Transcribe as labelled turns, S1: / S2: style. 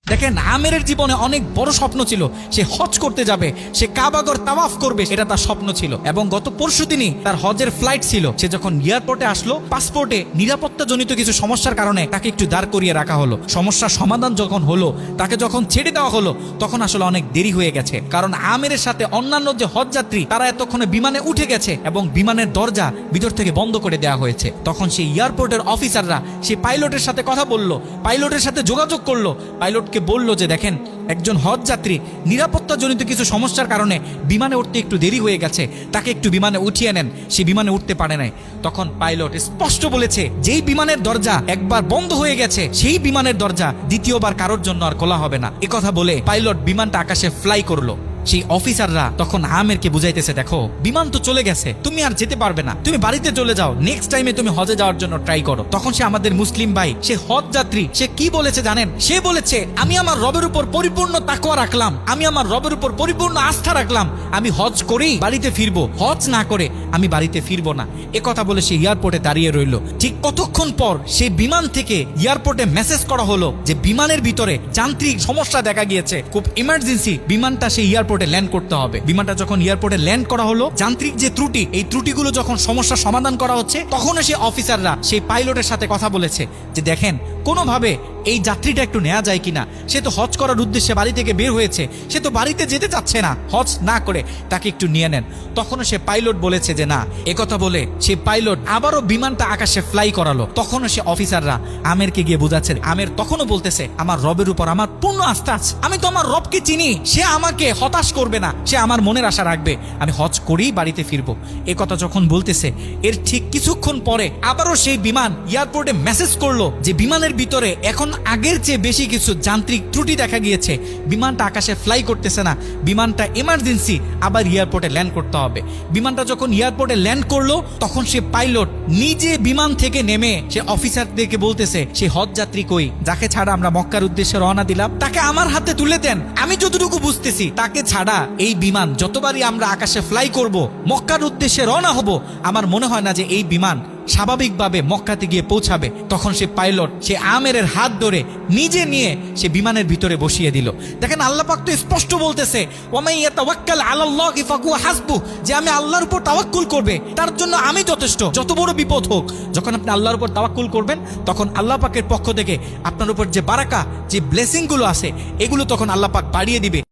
S1: দেখেন আমেরের জীবনে অনেক বড় স্বপ্ন ছিল, সে হজ করতে যাবে, সে কাবাগর তাওয়াফ করবে, এটা তার স্বপ্ন ছিল। এবং গত পরশুদিনই তার হজের ফ্লাইট ছিল। সে যখন এয়ারপোর্টে আসলো, পাসপোর্টে নিরাপত্তাজনিত কিছু সমস্যার কারণে তাকে একটু দাঁড় করিয়ে রাখা হলো। সমস্যার সমাধান যখন হলো, তাকে যখন ছেড়ে দেওয়া হলো, তখন আসলে অনেক দেরি হয়ে গেছে। কারণ আমেরের সাথে অন্যান্য যে হজ যাত্রী তারা এতক্ষণে বিমানে উঠে গেছে এবং বিমানের দরজা ভিতর থেকে বন্ধ করে দেওয়া হয়েছে। তখন সেই এয়ারপোর্টের অফিসাররা সেই পাইলটের সাথে কথা বললো, পাইলটের সাথে যোগাযোগ করলো, পাইলটকে বলল যে দেখেন একজন হজ যাত্রী নিরাপত্তাজনিত কিছু সমস্যার কারণে বিমানে উঠতে একটু দেরি হয়ে গেছে, তাকে একটু বিমানে উঠিয়ে নেন, সে বিমানে উঠতে পারে নাই। তখন পাইলট স্পষ্ট বলেছে যেই বিমানের দরজা একবার বন্ধ হয়ে গেছে সেই বিমানের দরজা দ্বিতীয়বার কারোর জন্য আর খোলা হবে না। কথা বলে পাইলট বিমানটা আকাশে ফ্লাই করলো। সেই অফিসাররা তখন আমেরকে বুঝাইতেছে, দেখো বিমান তো চলে গেছে, তুমি আর যেতে পারবে না, তুমি বাড়িতে চলে যাও, নেক্সট টাইমে তুমি হজে যাওয়ার জন্য ট্রাই করো। তখন সে আমাদের মুসলিম ভাই, সে হজ যাত্রী, সে কি বলেছে জানেন? সে বলেছে আমি আমার রবের উপর পরিপূর্ণ তাকওয়া রাখলাম, আমি আমার রবের উপর পরিপূর্ণ আস্থা রাখলাম, আমি হজ করেই বাড়িতে ফিরবো, হজ না করে আমি বাড়িতে ফিরবো না। কথা বলে সে এয়ারপোর্টে দাঁড়িয়ে রইল। ঠিক কতক্ষণ পর সেই বিমান থেকে এয়ারপোর্টে মেসেজ করা হলো যে বিমানের ভিতরে যান্ত্রিক সমস্যা দেখা গিয়েছে, খুব ইমার্জেন্সি, বিমানটা সেই এয়ারপোর্টে ল্যান্ড করতে হবে। বিমানটা যখন এয়ারপোর্টে ল্যান্ড করা হলো, যান্ত্রিক যে ত্রুটি, এই ত্রুটিগুলো যখন সমস্যার সমাধান করা হচ্ছে, তখন সেই অফিসাররা সেই পাইলটের সাথে কথা বলেছে যে দেখেন কোনোভাবে এই যাত্রীটা একটু নেওয়া যায় কিনা, সে তো হজ করার উদ্দেশ্যে বাড়ি থেকে বের হয়েছে, সে তো বাড়িতে যেতে চাচ্ছে না, হজ না করে তাকে একটু নিয়ে নেন। তখনও সে পাইলট বলেছে যে না। কথা বলে সে পাইলট আবারও বিমানটা আকাশে ফ্লাই করালো। তখনও সে অফিসাররা আমেরকে গিয়ে বোঝাচ্ছে। আমের তখনও বলতেছে আমার রবের উপর আমার পূর্ণ আস্থা আছে, আমি তো আমার রবকে চিনি, সে আমাকে হতাশ করবে না, সে আমার মনের আশা রাখবে, আমি হজ করেই বাড়িতে ফিরবো। কথা যখন বলতেছে, এর ঠিক কিছুক্ষণ পরে আবারও সেই বিমান এয়ারপোর্টে মেসেজ করলো যে বিমানের ভিতরে এখন আগের চেয়ে বেশি কিছু যান্ত্রিক ত্রুটি দেখা গিয়েছে, বিমানটা আকাশে ফ্লাই করতেছে না, বিমানটা এমার্জেন্সি, আবার এয়ারপোর্টে ল্যান্ড করতে হবে। বিমানটা যখন এয়ারপোর্টে ল্যান্ড করলো, তখন সে পাইলট নিজে বিমান থেকে নেমে সে অফিসারদেরকে বলতেছে সে হজ যাত্রী কই, যাকে ছাড়া আমরা মক্কার উদ্দেশ্যে রওনা দিলাম, তাকে আমার হাতে তুলে দেন। আমি যতটুকু বুঝতেছি তাকে ছাড়া এই বিমান যতবারই আমরা আকাশে ফ্লাই করব, মক্কার উদ্দেশ্যে রওনা হব, আমার মনে হয় না যে এই বিমান স্বাভাবিকভাবে মক্কাতে গিয়ে পৌঁছাবে। তখন সে পাইলট সে আমেরের হাত ধরে নিজে নিয়ে সে বিমানের ভিতরে বসিয়ে দিল। দেখেন আল্লাহ পাক তো স্পষ্ট বলতেছে ওয়ামান ইয়াতাওয়াক্কাল আলাল্লাহি ফাহুয়া হাসবু, যে আমি আল্লাহর উপর তাওয়াক্কুল করবে তার জন্য আমি যথেষ্ট, যত বড় বিপদ হোক। যখন আপনি আল্লাহর উপর তাওয়াক্কুল করবেন, তখন আল্লাহ পাকের পক্ষ থেকে আপনার উপর যে বারাকা, যে ব্লেসিং গুলো আছে, এগুলো তখন আল্লাহ পাক বাড়িয়ে দিবে।